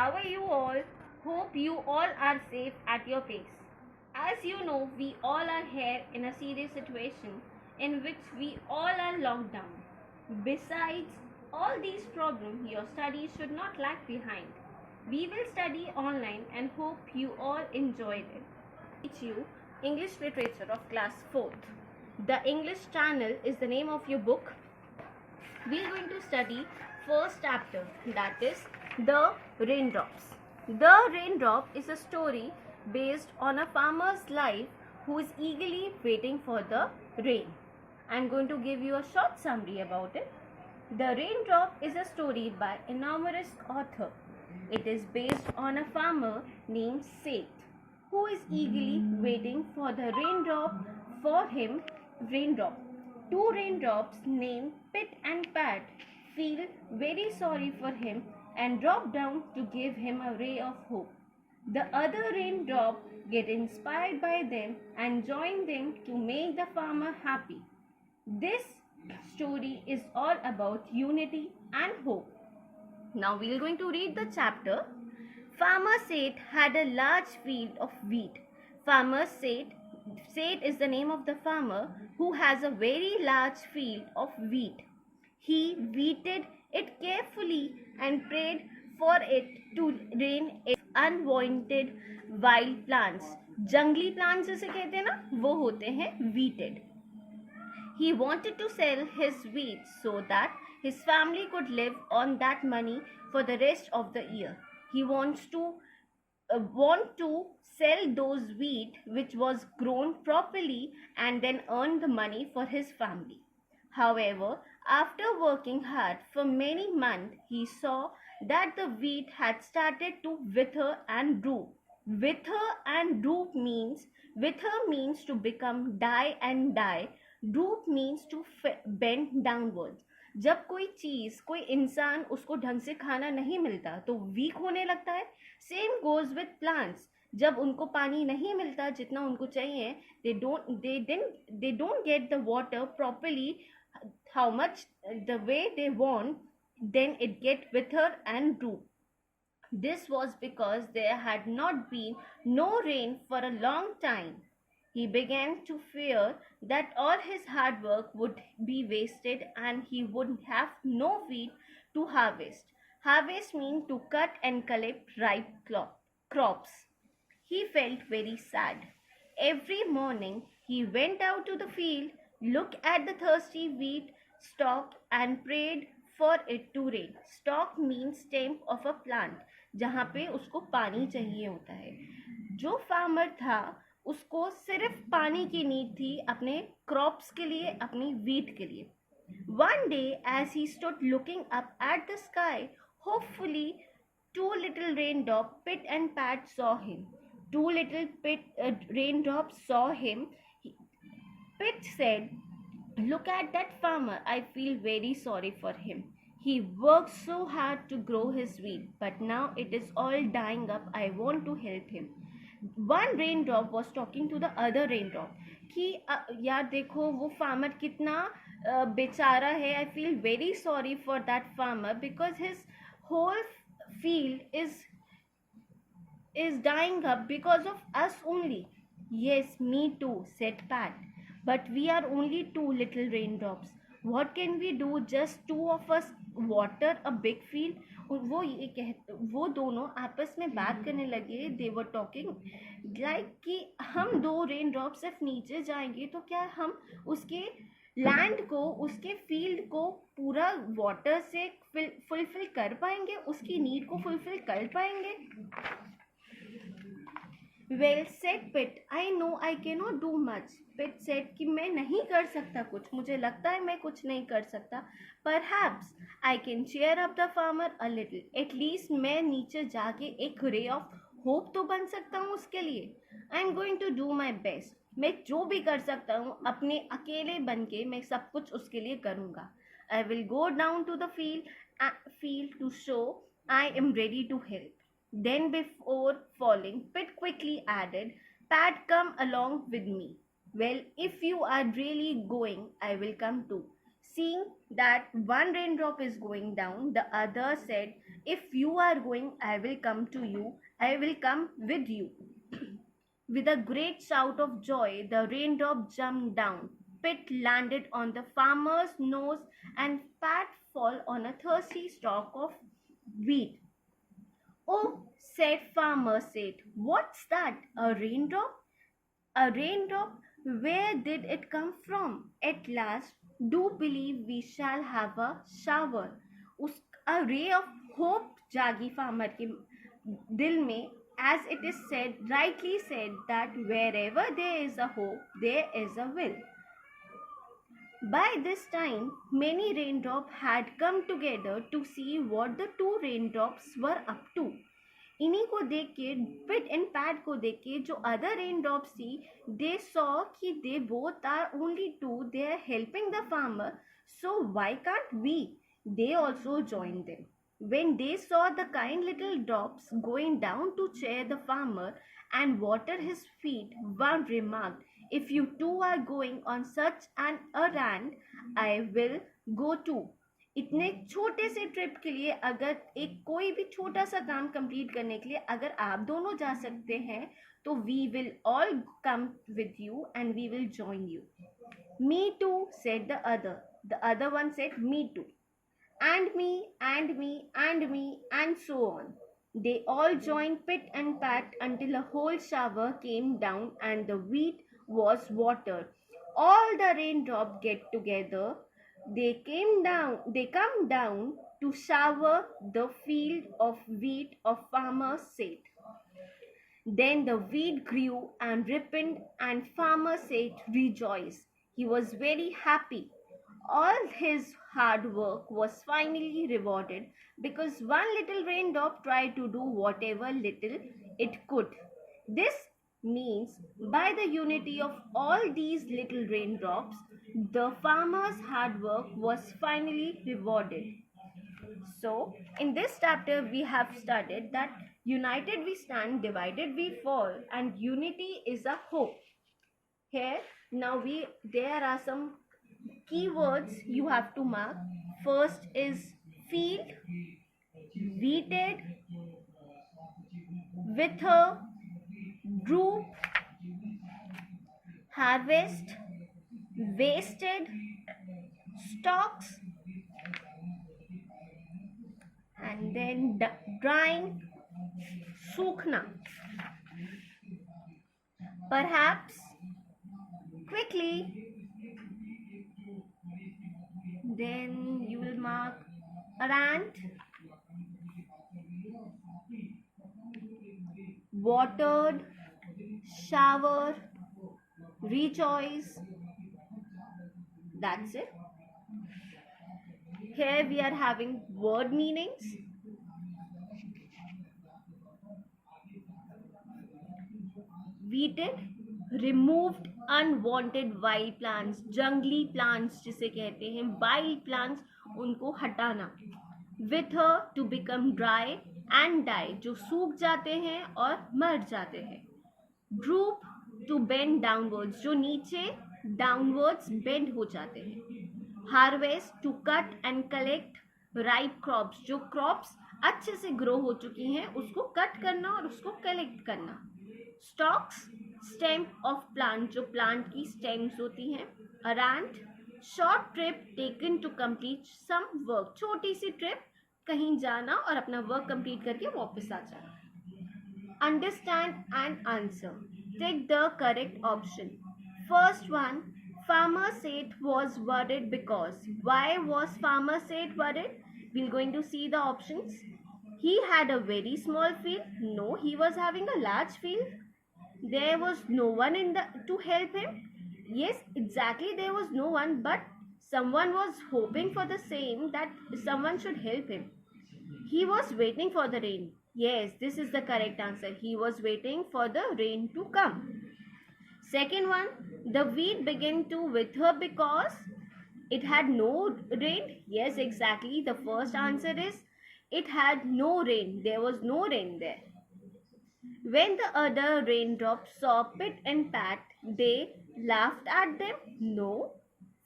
How are you all? Hope you all are safe at your place. As you know, we all are here in a serious situation in which we all are locked down. Besides all these problems, your studies should not lag behind. We will study online and hope you all enjoyed it. Teach you English literature of class 4th. The English channel is the name of your book. We are going to study first chapter, that is The Raindrops. The Raindrop is a story based on a farmer's life who is eagerly waiting for the rain. I am going to give you a short summary about it. The Raindrop is a story by a humorous author. It is based on a farmer named Seth who is eagerly waiting for the raindrop. Two raindrops named Pit and Pat feel very sorry for him and drop down to give him a ray of hope. The other raindrop get inspired by them and join them to make the farmer happy. This story is all about unity and hope. Now we are going to read the chapter. Farmer Seth had a large field of wheat. Farmer Seth is the name of the farmer who has a very large field of wheat. He weeded it carefully and prayed for it to rain if unwanted wild plants. जंगली plants जिसे कहते हैं ना, वो होते हैं weeded. He wanted to sell his wheat so that his family could live on that money for the rest of the year. He want to sell those wheat which was grown properly and then earn the money for his family. However, after working hard for many months, he saw that the wheat had started to wither and droop. Wither means to become die and die. Droop means to bend downwards. जब कोई चीज, कोई इंसान उसको ढंग से खाना नहीं मिलता तो वीक होने लगता है. Same goes with plants. जब उनको पानी नहीं मिलता जितना उनको चाहिए, they don't get the water properly how much the way they want, then it get withered and droop. This was because there had not been no rain for a long time. He began to fear that all his hard work would be wasted and he would have no wheat to harvest. Harvest means to cut and collect ripe crops. He felt very sad. Every morning he went out to the field, looked at the thirsty wheat stalk and prayed for it to rain. Stalk means stem of a plant, जहाँ पे उसको पानी चाहिए होता है. जो farmer था उसको सिर्फ पानी की नीड थी अपने क्रॉप्स के लिए, अपनी वीट के लिए. One day as he stood looking up at the sky, hopefully two little raindrops, Pit and Pat, saw him. Two little raindrops saw him. Pit said, "Look at that farmer. I feel very sorry for him. He worked so hard to grow his wheat, but now it is all dying up. I want to help him." One raindrop was talking to the other raindrop कि यार देखो वो farmer कितना बेचारा है. I feel very sorry for that farmer because his whole field is dying up because of us only. Yes, me too, said Pat. But we are only two little raindrops. What can we do? Just two of us water a big field? वो दोनों आपस में बात करने लगे. They were talking like कि हम दो raindrops सिर्फ नीचे जाएंगे तो क्या हम उसके लैंड को, उसके फील्ड को पूरा वाटर से फुलफिल कर पाएंगे, उसकी नीड को फुलफिल कर पाएंगे? Well, said Pit, I know I cannot do much. Pit said कि मैं नहीं कर सकता कुछ, मुझे लगता है मैं कुछ नहीं कर सकता. Perhaps I can cheer up the farmer a little. At least मैं नीचे जाके एक ray of hope तो बन सकता हूँ उसके लिए. I'm going to do my best. मैं जो भी कर सकता हूँ अपने अकेले बन के मैं सब कुछ उसके लिए करूँगा. I will go down to the field to show I am ready to help. Then before falling, Pit quickly added, Pat, come along with me. Well, if you are really going, I will come too. Seeing that one raindrop is going down, the other said, If you are going, I will come to you. I will come with you. With a great shout of joy, the raindrop jumped down. Pit landed on the farmer's nose and Pat fell on a thirsty stalk of wheat. Oh, said Farmer said, what's that? A raindrop? A raindrop? Where did it come from? At last, do believe we shall have a shower. उस a ray of hope जागी farmer के दिल में, as it is said, rightly said, that wherever there is a hope, there is a will. By this time, many raindrops had come together to see what the two raindrops were up to. इन्हीं को देख के, पिट and PAT को देख के, जो other rain drops थी, they saw कि they both are only two, they are helping the farmer, so why can't we? They also joined them. When they saw the kind little drops going down to cheer the farmer and water his feet, one remarked, if you two are going on such an errand, I will go too. इतने छोटे से trip के लिए, अगर एक कोई भी छोटा सा काम कंप्लीट करने के लिए अगर आप दोनों जा सकते हैं, तो we will all come with you and we will join you. Me too, said the other. The other one said, me too. And me, and me, and me, and so on. They all joined Pit and Pat until a whole shower came down and the wheat was watered. All the raindrops get together. They come down to shower the field of wheat of Farmer Seth. Then the wheat grew and ripened, and Farmer Seth rejoiced. He was very happy. All his hard work was finally rewarded because one little raindrop tried to do whatever little it could. This means by the unity of all these little raindrops, the farmer's hard work was finally rewarded. So, in this chapter, we have studied that united we stand, divided we fall, and unity is a hope. Here, now there are some keywords you have to mark. First is field, wheated, wither, droop, harvest, wasted, stalks, and then drying, सूखना. Perhaps quickly. Then you will mark errant, watered, shower, rejoice. That's it. Here we are having word meanings. Weeded, removed unwanted wild plants, जंगली plants जिसे कहते हैं, wild plants, उनको हटाना. Wither, to become dry, and die, जो सूख जाते हैं और मर जाते हैं. Droop, to bend downwards, जो नीचे downwards bend हो जाते हैं. Harvest, to cut and collect ripe crops, जो crops अच्छे से grow हो चुकी हैं उसको cut करना और उसको collect करना. Stalks, stem of plant, जो plant की stems होती हैं. Errant, short trip taken to complete some work, छोटी सी trip, कहीं जाना और अपना work complete करके वापस आ जाना. Understand and answer. Take the correct option. First one, Farmer Seth was worried because. Why was Farmer Seth worried? We're going to see the options. He had a very small field. No, he was having a large field. There was no one to help him. Yes, exactly, there was no one, but someone was hoping for the same, that someone should help him. He was waiting for the rain. Yes, this is the correct answer. He was waiting for the rain to come. Second one, the wheat began to wither because it had no rain. Yes, exactly. The first answer is it had no rain. There was no rain there. When the other raindrops saw Pit and Pat, they laughed at them. No.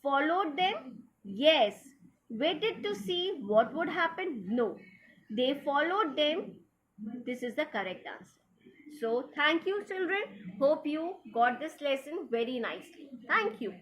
Followed them? Yes. Waited to see what would happen? No. They followed them. This is the correct answer. So thank you children, hope you got this lesson very nicely. Thank you.